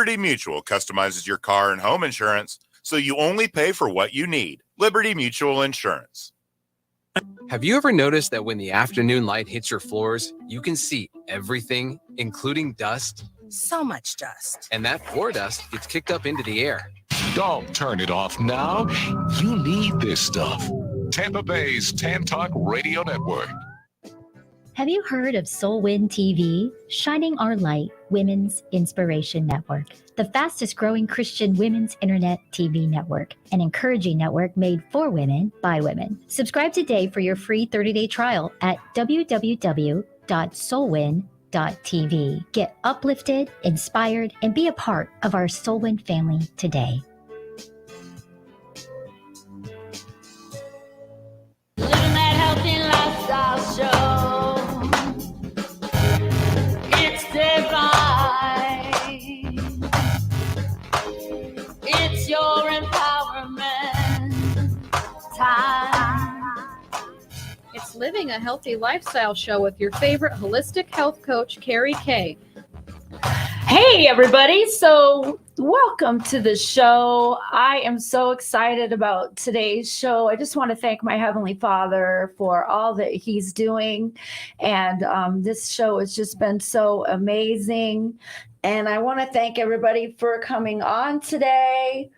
Liberty Mutual customizes your car and home insurance so you only pay for what you need. Liberty Mutual Insurance. Have you ever noticed that when the afternoon light hits your floors, you can see everything, including dust? So much dust. And that floor dust gets kicked up into the air. Don't turn it off now. You need this stuff. Tampa Bay's Tan Talk Radio Network. Have you heard of SoulWin TV, Shining Our Light Women's Inspiration Network, the fastest growing Christian women's internet TV network, an encouraging network made for women by women? Subscribe today for your free 30-day trial at www.soulwin.tv. Get uplifted, inspired, and be a part of our SoulWin family today. Living that healthy lifestyle show. It's divine. It's your empowerment time. It's Living a Healthy Lifestyle Show with your favorite holistic health coach, Carrie Kay. Hey, everybody. So welcome to the show. I am so excited about today's show. I just want to thank my Heavenly Father for all that He's doing. And this show has just been so amazing. And I want to thank everybody for coming on today.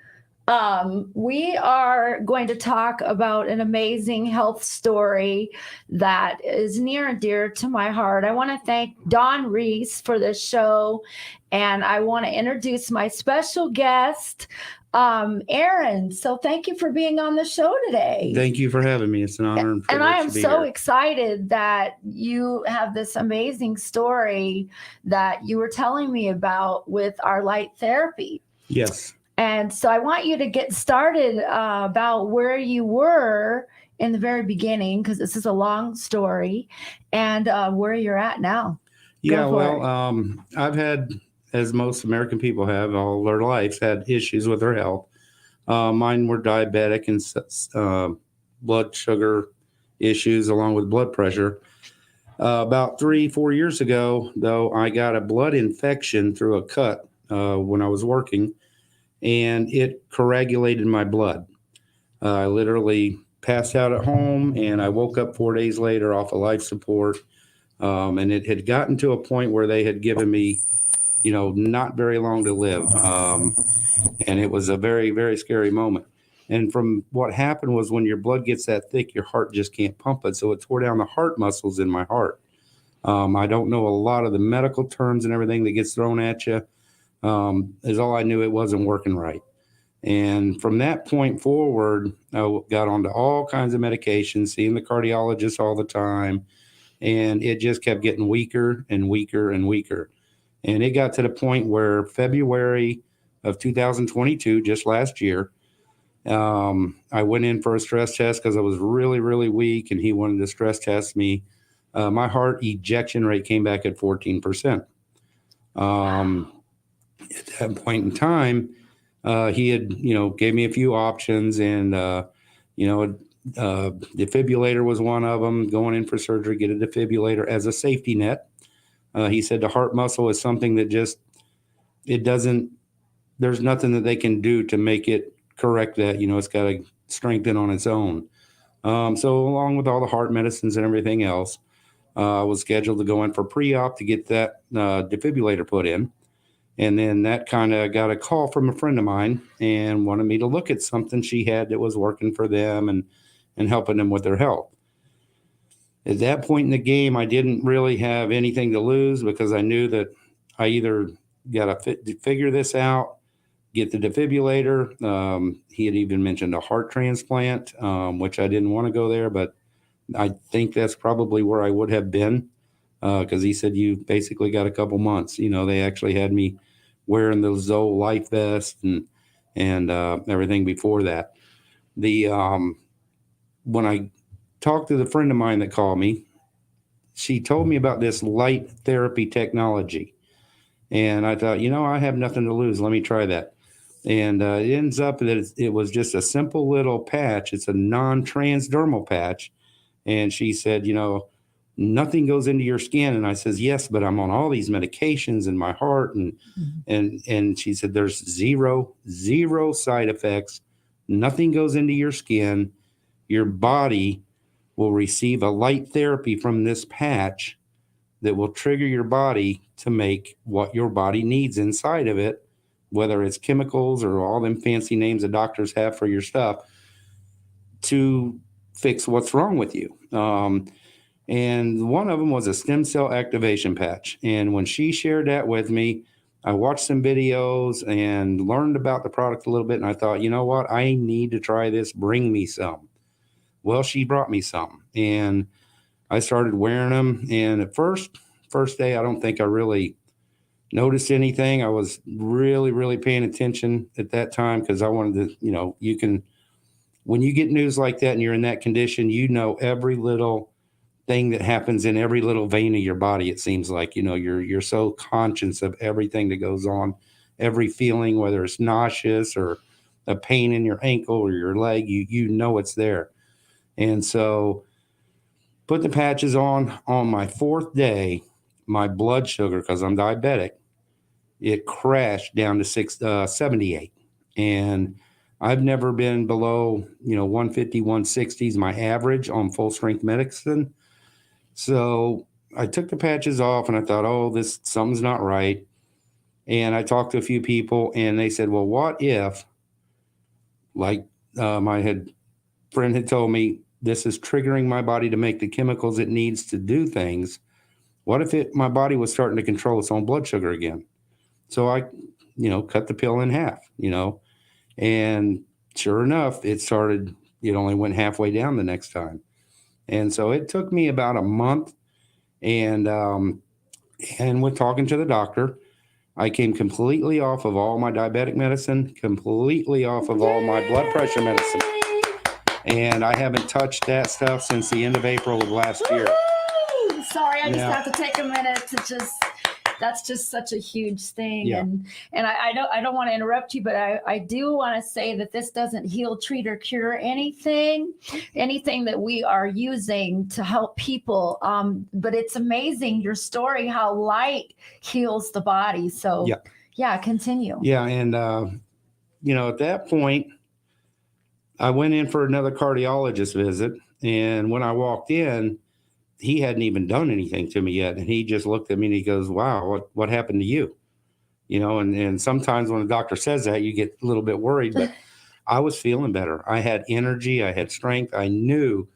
We are going to talk about an amazing health story that is near and dear to my heart. I want to thank Dawn Reese for this show, and I want to introduce my special guest, Aaron. So thank you for being on the show today. Thank you for having me. It's an honor. And I am so excited that you have this amazing story that you were telling me about with our light therapy. Yes. And so I want you to get started about where you were in the very beginning, because this is a long story, and where you're at now. Yeah, well, I've had, as most American people have all their lives, had issues with their health. Mine were diabetic and blood sugar issues along with blood pressure. About 3-4 years ago, though, I got a blood infection through a cut when I was working. And it coagulated my blood. I literally passed out at home, and I woke up 4 days later off of life support. And it had gotten to a point where they had given me, not very long to live. And it was a very, very scary moment. And from what happened was when your blood gets that thick, your heart just can't pump it. So it tore down the heart muscles in my heart. I don't know a lot of the medical terms and everything that gets thrown at you. Is all I knew. It wasn't working right. And from that point forward, I got onto all kinds of medications, seeing the cardiologist all the time. And it just kept getting weaker and weaker and weaker. And it got to the point where February of 2022, just last year, I went in for a stress test because I was really, really weak, and he wanted to stress test me. My heart ejection rate came back at 14%. At that point in time, he had, gave me a few options, and, defibrillator was one of them. Going in for surgery, get a defibrillator as a safety net. He said the heart muscle is something that there's nothing that they can do to make it correct that, it's got to strengthen on its own. So along with all the heart medicines and everything else, I was scheduled to go in for pre-op to get that defibrillator put in. And then that kind of got a call from a friend of mine and wanted me to look at something she had that was working for them and helping them with their health. At that point in the game, I didn't really have anything to lose because I knew that I either got to figure this out, get the defibrillator. He had even mentioned a heart transplant, which I didn't want to go there, but I think that's probably where I would have been. Because he said, you basically got a couple months. They actually had me wearing the Zoe life vest and everything before that. When I talked to the friend of mine that called me, she told me about this light therapy technology. And I thought, I have nothing to lose. Let me try that. And it ends up that it was just a simple little patch. It's a non-transdermal patch. And she said, nothing goes into your skin. And I says, yes, but I'm on all these medications in my heart. And she said, there's zero side effects. Nothing goes into your skin. Your body will receive a light therapy from this patch that will trigger your body to make what your body needs inside of it, whether it's chemicals or all them fancy names the doctors have for your stuff, to fix what's wrong with you. And one of them was a stem cell activation patch. And when she shared that with me, I watched some videos and learned about the product a little bit. And I thought, you know what? I need to try this. Bring me some. Well, she brought me some. And I started wearing them. And at first day, I don't think I really noticed anything. I was really paying attention at that time because I wanted to, you know, when you get news like that and you're in that condition, you know every little thing that happens in every little vein of your body. It seems like, you know, you're so conscious of everything that goes on, every feeling, whether it's nauseous or a pain in your ankle or your leg, you know it's there. And so put the patches on my 4th day, my blood sugar, because I'm diabetic, it crashed down to 78. And I've never been below, 150, 160 is my average on full strength medicine. So I took the patches off and I thought, something's not right. And I talked to a few people and they said, well, what if, like my friend had told me, this is triggering my body to make the chemicals it needs to do things. What if my body was starting to control its own blood sugar again? So I, cut the pill in half, and sure enough, it only went halfway down the next time. And so it took me about a month. And with talking to the doctor, I came completely off of all my diabetic medicine, completely off of all my blood pressure medicine. And I haven't touched that stuff since the end of April of last year. Sorry, I just have to take a minute to that's just such a huge thing. Yeah. And I don't want to interrupt you, but I do want to say that this doesn't heal, treat, or cure anything that we are using to help people. But it's amazing, your story, how light heals the body. So yeah, continue. Yeah. And, at that point, I went in for another cardiologist visit. And when I walked in, he hadn't even done anything to me yet. And he just looked at me and he goes, wow, what happened to you? And sometimes when the doctor says that, you get a little bit worried, but I was feeling better. I had energy. I had strength. I knew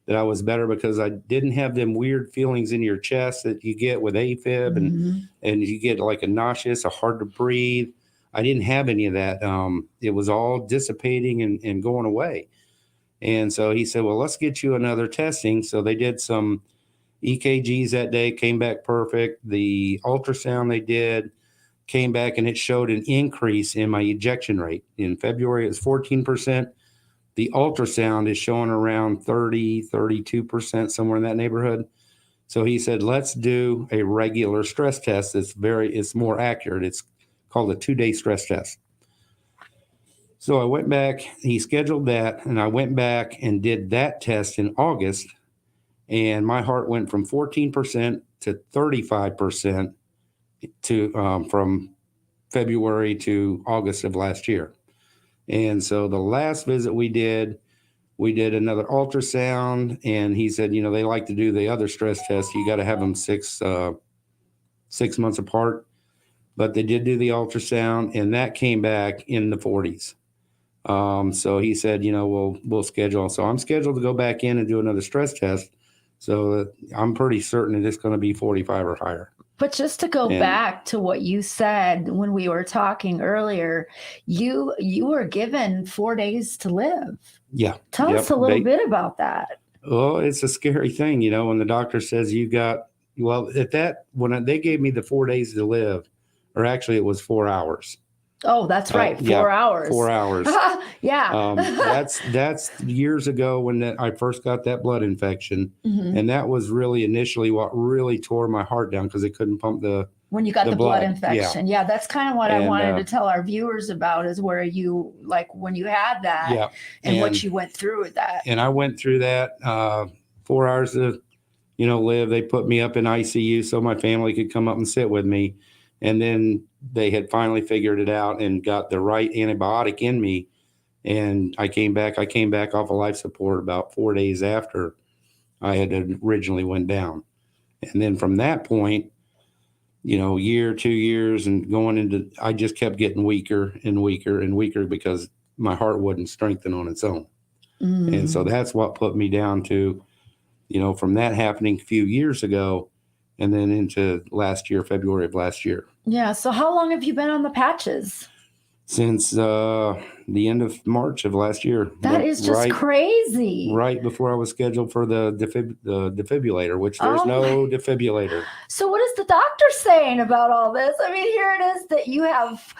that I was better because I didn't have them weird feelings in your chest that you get with AFib and you get like a nauseous, a hard to breathe. I didn't have any of that. It was all dissipating and going away. And so he said, well, let's get you another testing. So they did some EKGs that day, came back perfect. The ultrasound they did came back and it showed an increase in my ejection rate. In February, it was 14%. The ultrasound is showing around 30, 32%, somewhere in that neighborhood. So he said, let's do a regular stress test. It's more accurate. It's called a 2-day stress test. So I went back, he scheduled that, and I went back and did that test in August, and my heart went from 14% to 35% from February to August of last year. And so the last visit we did another ultrasound, and he said, they like to do the other stress tests. You got to have them 6 months apart. But they did do the ultrasound, and that came back in the 40s. So he said, we'll schedule. So I'm scheduled to go back in and do another stress test. So I'm pretty certain that it's going to be 45 or higher. But just to go back to what you said when we were talking earlier, you were given 4 days to live. Yeah. Tell us a little bit about that. Well, it's a scary thing, when the doctor says when they gave me the 4 days to live, or actually it was 4 hours. Oh, that's right. 4 hours. 4 hours. Yeah. That's years ago when I first got that blood infection. Mm-hmm. And that was really initially what really tore my heart down because it couldn't pump when you got the blood infection. Yeah. That's kind of what I wanted to tell our viewers about is where you, like when you had that and what you went through with that. And I went through that 4 hours of live. They put me up in ICU so my family could come up and sit with me. And then they had finally figured it out and got the right antibiotic in me. And I came back off of life support about 4 days after I had originally went down. And then from that point, year, 2 years and going into, I just kept getting weaker and weaker and weaker because my heart wouldn't strengthen on its own. And so that's what put me down to, from that happening a few years ago and then into last year, February of last year. Yeah. So how long have you been on the patches? Since the end of March of last year. That is just crazy. Right before I was scheduled for the defibrillator, which there's no defibrillator. So what is the doctor saying about all this? I mean, here it is that you have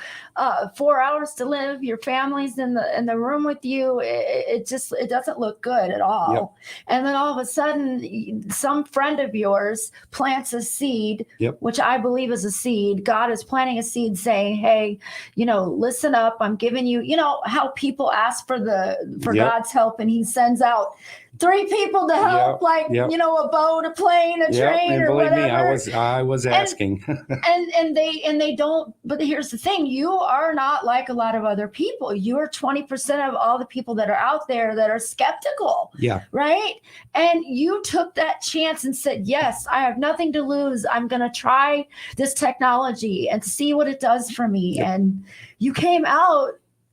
4 hours to live. Your family's in the room with you. It doesn't look good at all. Yep. And then all of a sudden, some friend of yours plants a seed, Yep. which I believe is a seed. God is planting a seed saying, hey, listen up. I'm giving you, how people ask for Yep. God's help, and he sends out 3 people to help, Yep. a boat, a plane, a train, and or believe whatever. me, I was asking. and they don't. But here's the thing: you are not like a lot of other people. You are 20% of all the people that are out there that are skeptical. Yeah. Right. And you took that chance and said, "Yes, I have nothing to lose. I'm going to try this technology and see what it does for me." Yep. And you came out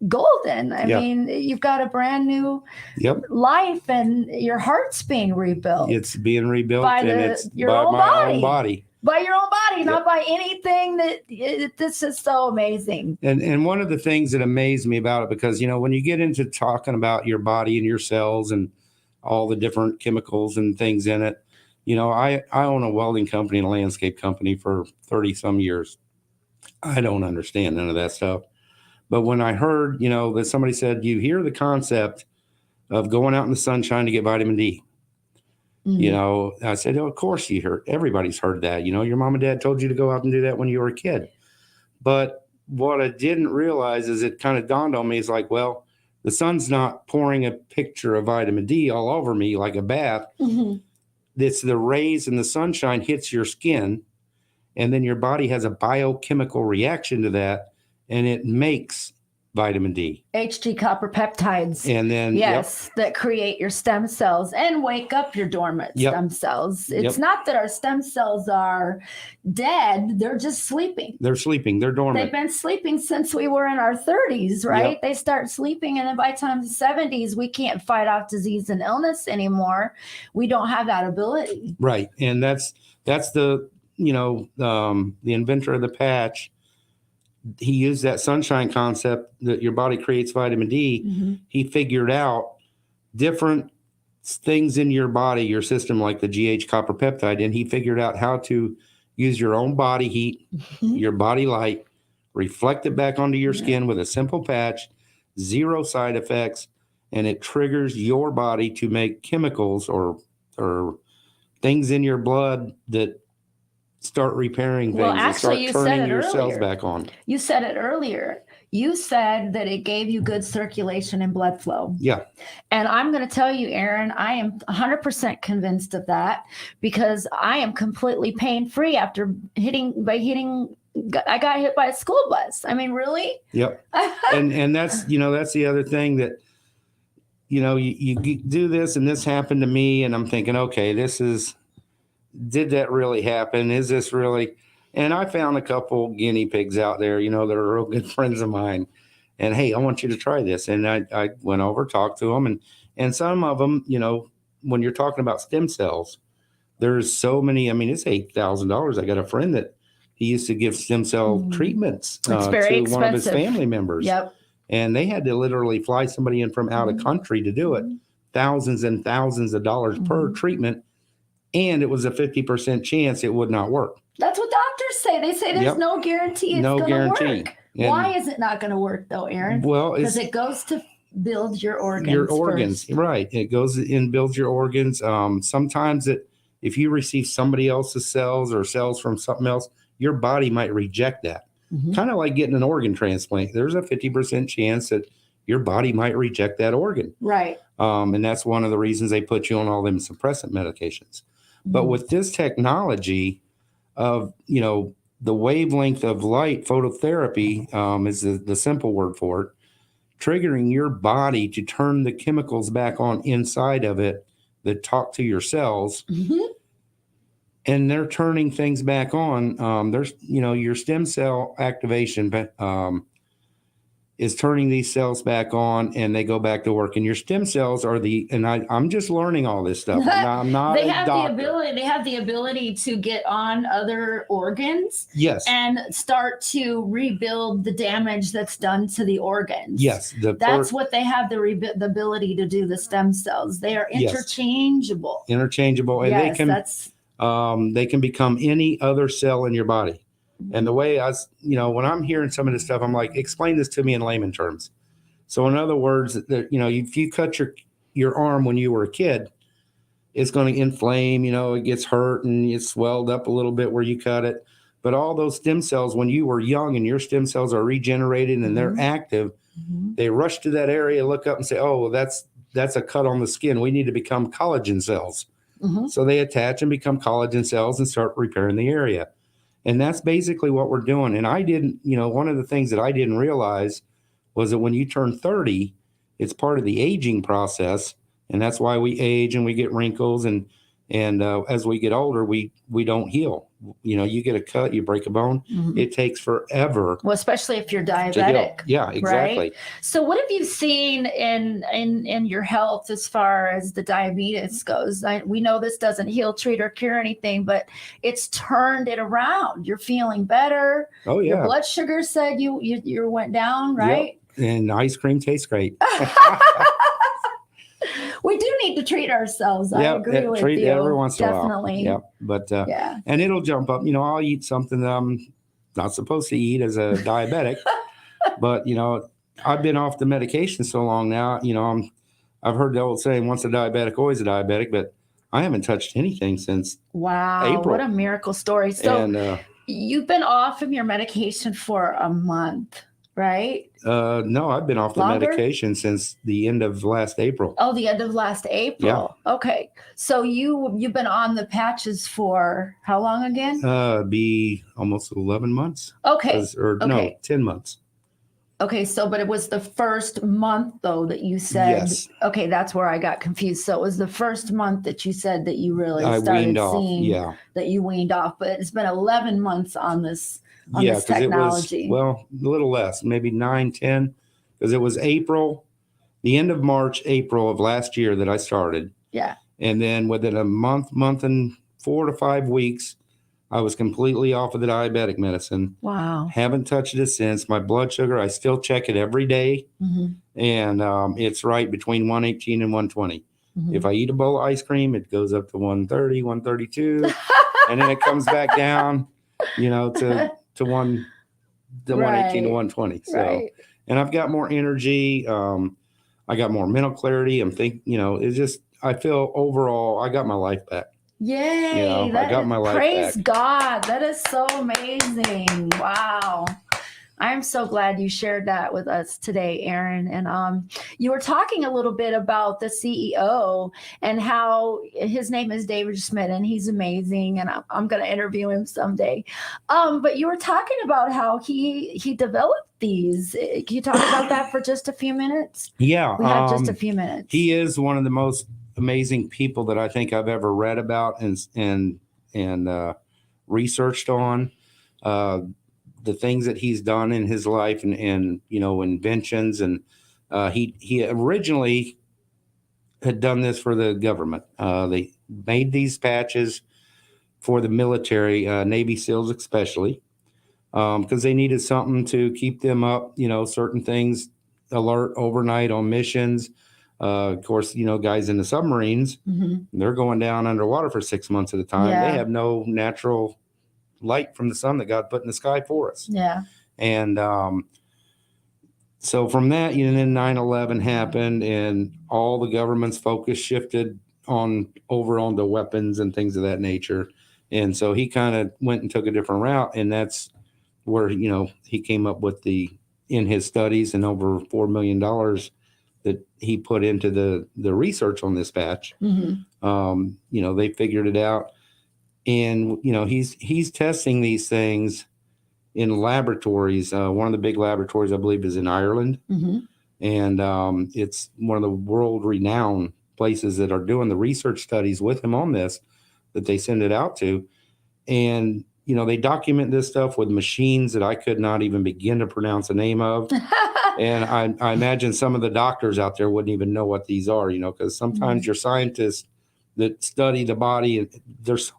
golden. I Yep. mean, you've got a brand new life, and your heart's being rebuilt. It's being rebuilt, By and the- it's your by own my body. own body. By your own body, Yep. not by anything this is so amazing. And one of the things that amazed me about it, because, when you get into talking about your body and your cells and all the different chemicals and things in it, I own a welding company and a landscape company for 30 some years. I don't understand none of that stuff. But when I heard, that somebody said, you hear the concept of going out in the sunshine to get vitamin D. I said, of course everybody's heard that. Your mom and dad told you to go out and do that when you were a kid. But what I didn't realize is it kind of dawned on me is like, well, the sun's not pouring a picture of vitamin D all over me like a bath. Mm-hmm. It's the rays and the sunshine hits your skin, and then your body has a biochemical reaction to that, and it makes vitamin D. HG copper peptides. And then, that create your stem cells and wake up your dormant stem cells. It's not that our stem cells are dead. They're just sleeping. They're sleeping. They're dormant. They've been sleeping since we were in our 30s, right? Yep. They start sleeping, and then by the time the 70s, we can't fight off disease and illness anymore. We don't have that ability. Right. And that's the, the inventor of the patch. He used that sunshine concept that your body creates vitamin D. Mm-hmm. He figured out different things in your body, your system, like the GH copper peptide. And he figured out how to use your own body heat, your body light, reflect it back onto your skin with a simple patch, 0 side effects. And it triggers your body to make chemicals or things in your blood that start repairing things. Well, and actually, start turning your you said it cells earlier. back on. You said it earlier. You said that it gave you good circulation and blood flow. Yeah. And I'm going to tell you, Aaron, I am 100% convinced of that, because I am completely pain-free after I got hit by a school bus. I mean, really? Yep. and that's, that's the other thing that, you do this and this happened to me, and I'm thinking, okay, did that really happen? Is this really? And I found a couple guinea pigs out there, that are real good friends of mine. And hey, I want you to try this. And I went over, talked to them, and some of them, when you're talking about stem cells, there's so many. I mean, it's $8,000. I got a friend that he used to give stem cell treatments It's very to one of his expensive. family members. Yep. And they had to literally fly somebody in from out of country to do it. Thousands and thousands of dollars per treatment. And it was a 50% chance it would not work. That's what doctors say. They say there's Yep. no guarantee it's No going to guarantee. work. And- Why is it not going to work, though, Aaron? Well, Because it's it goes to build your organs. your organs, first. right? It goes and builds your organs. Sometimes if you receive somebody else's cells or cells from something else, your body might reject that. Mhm. Kind of like getting an organ transplant. There's a 50% chance that your body might reject that organ. Right. And that's one of the reasons they put you on all them suppressant medications. But with this technology of, the wavelength of light, phototherapy is the simple word for it, triggering your body to turn the chemicals back on inside of it that talk to your cells. And they're turning things back on. There's, your stem cell activation is turning these cells back on, and they go back to work. And your stem cells are I'm just learning all this stuff. I'm not they a have doctor. they have the ability to get on other organs Yes. and start to rebuild the damage that's done to the organs. Yes. That's what they have the ability to do, the stem cells. They are Yes. interchangeable. Interchangeable. And Yes, they can become any other cell in your body. And the way when I'm hearing some of this stuff, I'm like, explain this to me in layman terms. So in other words, if you cut your arm when you were a kid, it's going to inflame, it gets hurt and it's swelled up a little bit where you cut it. But all those stem cells, when you were young and your stem cells are regenerated and they're active, they rush to that area, look up and say, oh, well, that's a cut on the skin. We need to become collagen cells. So they attach and become collagen cells and start repairing the area. And that's basically what we're doing. And I didn't, one of the things that I didn't realize was that when you turn 30, it's part of the aging process. And that's why we age and we get wrinkles. And as we get older, we don't heal. You get a cut, you break a bone. It takes forever. Well, especially if you're to heal. diabetic. Yeah, exactly. Right? So what have you seen in your health as far as the diabetes goes? We know this doesn't heal, treat, or cure anything, but it's turned it around. You're feeling better. Oh, yeah. Your blood sugar said you went down, right? Yep. And ice cream tastes great. We do need to treat ourselves. I agree with treat you. every once in a while. Definitely. Yep. But yeah. And it'll jump up. I'll eat something that I'm not supposed to eat as a diabetic. But I've been off the medication so long now. I've heard the old saying, once a diabetic, always a diabetic. But I haven't touched anything since Wow, April. what a miracle story. So And you've been off of your medication for a month, right? no, I've been off the Longer? medication since the end of last April. Oh, the end of last April. Yeah. Okay. So you've been on the patches for how long again? Be almost 11 months. Okay. No, 10 months. Okay. So, but it was the first month though that you said, Yes. Okay, that's where I got confused. So it was the first month that you said that you really I started weaned off. seeing Yeah. that you weaned off, but it's been 11 months on this Yeah, this because it was, technology. well, a little less, maybe 9, 10, because it was the end of March, April of last year that I started. Yeah. And then within a month and 4 to 5 weeks, I was completely off of the diabetic medicine. Wow. Haven't touched it since. My blood sugar, I still check it every day. And it's right between 118 and 120. If I eat a bowl of ice cream, it goes up to 130, 132, and then it comes back down, to 118 to 120. So, Right. and I've got more energy. I got more mental clarity. It's just, I feel overall, I got my life back. Yay. I got my life praise back. God. That is so amazing. Wow. I'm so glad you shared that with us today, Aaron. And you were talking a little bit about the CEO and how his name is David Schmidt, and he's amazing. And I'm going to interview him someday. But you were talking about how he developed these. Can you talk about that for just a few minutes? Yeah. We have just a few minutes. He is one of the most amazing people that I think I've ever read about and researched on. The things that he's done in his life and inventions. And he originally had done this for the government. They made these patches for the military, Navy SEALs especially, because they needed something to keep them up, certain things, alert overnight on missions. Of course, guys in the submarines, they're going down underwater for 6 months at a time. Yeah. They have no natural light from the sun that God put in the sky for us. Yeah. And so from that, then 9/11 happened, and all the government's focus shifted over onto weapons and things of that nature. And so he kind of went and took a different route, and that's where he came up with in his studies and over $4 million that he put into the research on this patch. They figured it out. and he's testing these things in laboratories. One of the big laboratories, I believe, is in Ireland, and it's one of the world-renowned places that are doing the research studies with him on this, that they send it out to. And they document this stuff with machines that I could not even begin to pronounce the name of. And I imagine some of the doctors out there wouldn't even know what these are, because sometimes your scientists that study the body, there's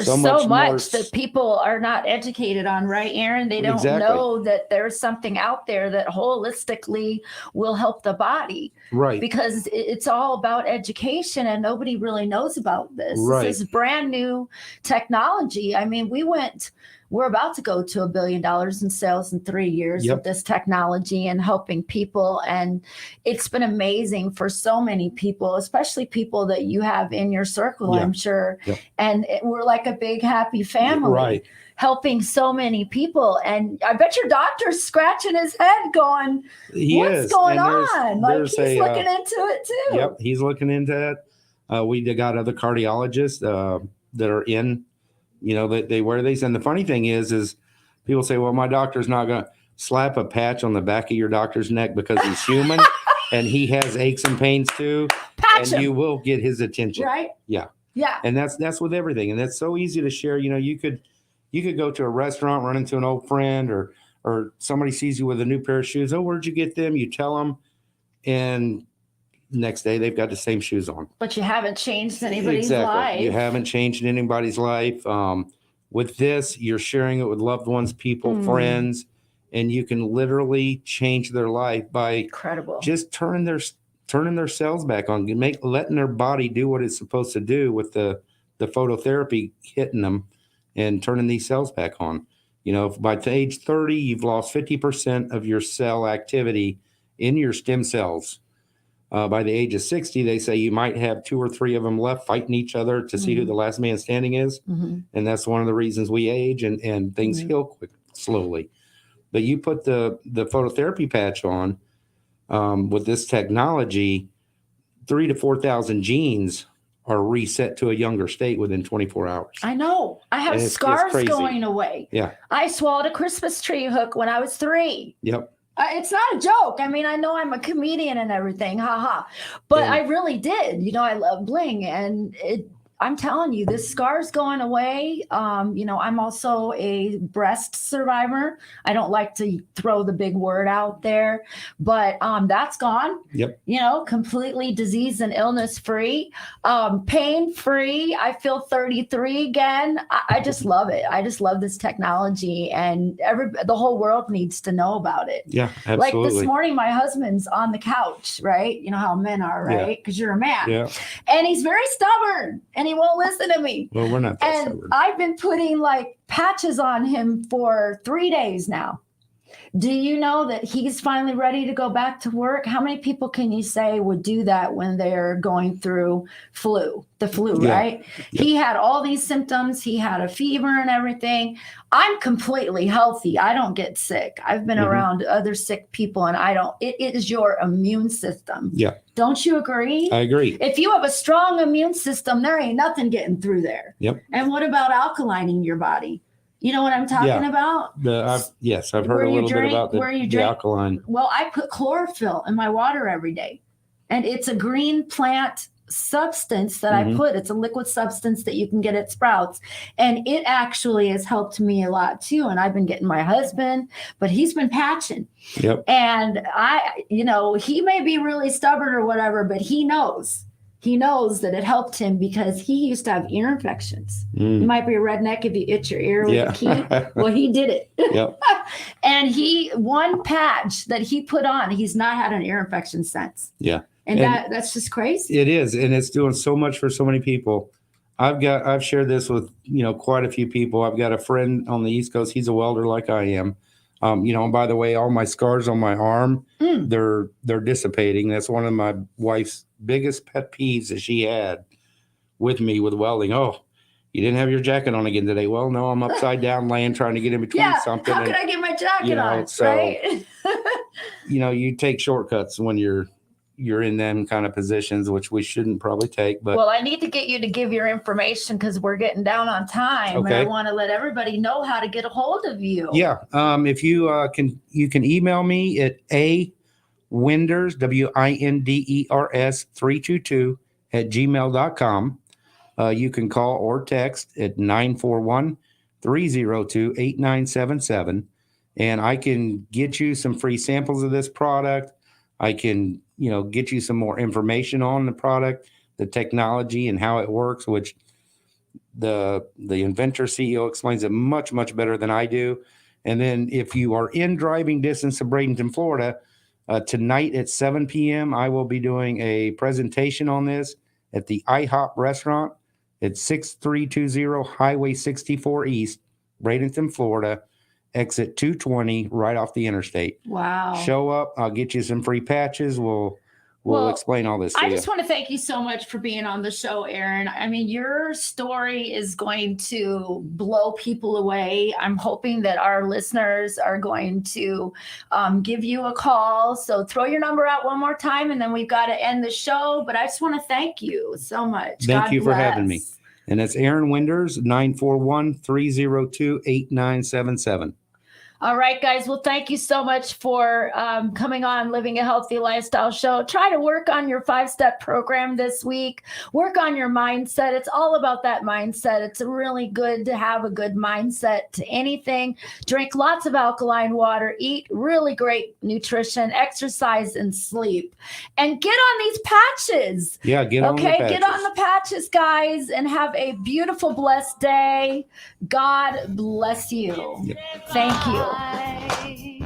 so much that people are not educated on, right, Aaron? They don't know that there's something out there that holistically will help the body. Right. Because it's all about education, and nobody really knows about this. Right. This is brand new technology. I mean, we're about to go to $1 billion in sales in 3 years with this technology and helping people. And it's been amazing for so many people, especially people that you have in your circle, I'm sure. Yep. And we're like a big, happy family, helping so many people. And I bet your doctor's scratching his head going, what's going on? Like, he's looking into it too. Yep, he's looking into it. We got other cardiologists that are in, they wear these. And the funny thing is people say, well, my doctor's not going to slap a patch on the back of your doctor's neck because he's human and he has aches and pains too. Patch him. You will get his attention. Right. Yeah. Yeah. And that's with everything. And that's so easy to share. You could go to a restaurant, run into an old friend, or somebody sees you with a new pair of shoes. Oh, where'd you get them? You tell them. And next day they've got the same shoes on. But you haven't changed anybody's life. You haven't changed anybody's life. With this, you're sharing it with loved ones, people, friends, and you can literally change their life by just turning their cells back on, letting their body do what it's supposed to do with the phototherapy hitting them and turning these cells back on. By age 30, you've lost 50% of your cell activity in your stem cells. By the age of 60, they say you might have 2 or 3 of them left fighting each other to see who the last man standing is. And that's one of the reasons we age and things heal slowly. But you put the phototherapy patch on with this technology, 3,000 to 4,000 genes are reset to a younger state within 24 hours. I know. I have scars going away. Yeah. I swallowed a Christmas tree hook when I was 3. Yep. It's not a joke. I mean, I know I'm a comedian and everything, but I really did. I love bling, and I'm telling you, this scar's going away. I'm also a breast survivor. I don't like to throw the big word out there, but that's gone. Yep. Completely disease and illness free, pain free. I feel 33 again. I just love it. I just love this technology, and the whole world needs to know about it. Yeah, absolutely. Like this morning, my husband's on the couch, right? You know how men are, right? Because you're a man. Yeah. And he's very stubborn, and he won't listen to me. Well, we're not that and stubborn. I've been putting like patches on him for 3 days now. Do you know that he's finally ready to go back to work? How many people can you say would do that when they're going through the flu, right? Yeah. He had all these symptoms. He had a fever and everything. I'm completely healthy. I don't get sick. I've been around other sick people, and it is your immune system. Yeah. Don't you agree? I agree. If you have a strong immune system, there ain't nothing getting through there. Yep. And what about alkalining your body? You know what I'm talking about? I've heard a little bit about the alkaline. Well, I put chlorophyll in my water every day, and it's a green plant substance that I put. It's a liquid substance that you can get at Sprouts, and it actually has helped me a lot too. And I've been getting my husband, but he's been patching. Yep. And he may be really stubborn or whatever, but he knows. He knows that it helped him because he used to have ear infections. You might be a redneck if you itch your ear with a key. Well, he did it. Yep. And one patch that he put on, he's not had an ear infection since. Yeah. And that's just crazy. It is. And it's doing so much for so many people. I've shared this with, quite a few people. I've got a friend on the East Coast. He's a welder like I am. And by the way, all my scars on my arm, they're dissipating. That's one of my wife's biggest pet peeves that she had with me with welding. Oh, you didn't have your jacket on again today. Well, no, I'm upside down laying, trying to get in between something. How can I get my jacket on? So, right? you take shortcuts when you're you're in them kind of positions, which we shouldn't probably take. But Well, I need to get you to give your information because we're getting down on time, and I Okay. want to let everybody know how to get a hold of you. yeah, if you you can email me at Winders, WINDERS 322 at gmail.com. You can call or text at 941-302-8977. And I can get you some free samples of this product. I can, get you some more information on the product, the technology and how it works, which the inventor CEO explains it much, much better than I do. And then if you are in driving distance of Bradenton, Florida, tonight at 7 p.m., I will be doing a presentation on this at the IHOP restaurant at 6320 Highway 64 East, Bradenton, Florida, exit 220, right off the interstate. Wow. Show up. I'll get you some free patches. We'll Well, explain all this to I you. just want to thank you so much for being on the show, Aaron. I mean, your story is going to blow people away. I'm hoping that our listeners are going to give you a call. So throw your number out one more time, and then we've got to end the show. But I just want to thank you so much. Thank God you for having me. bless. And that's Aaron Winders, 941-302-8977. All right, guys. Well, thank you so much for coming on Living a Healthy Lifestyle Show. Try to work on your 5-step program this week. Work on your mindset. It's all about that mindset. It's really good to have a good mindset to anything. Drink lots of alkaline water. Eat really great nutrition. Exercise and sleep. And get on these patches. Yeah, get on the Okay, patches. get on the patches, guys, and have a beautiful, blessed day. God bless you. Yep. Thank you. Bye.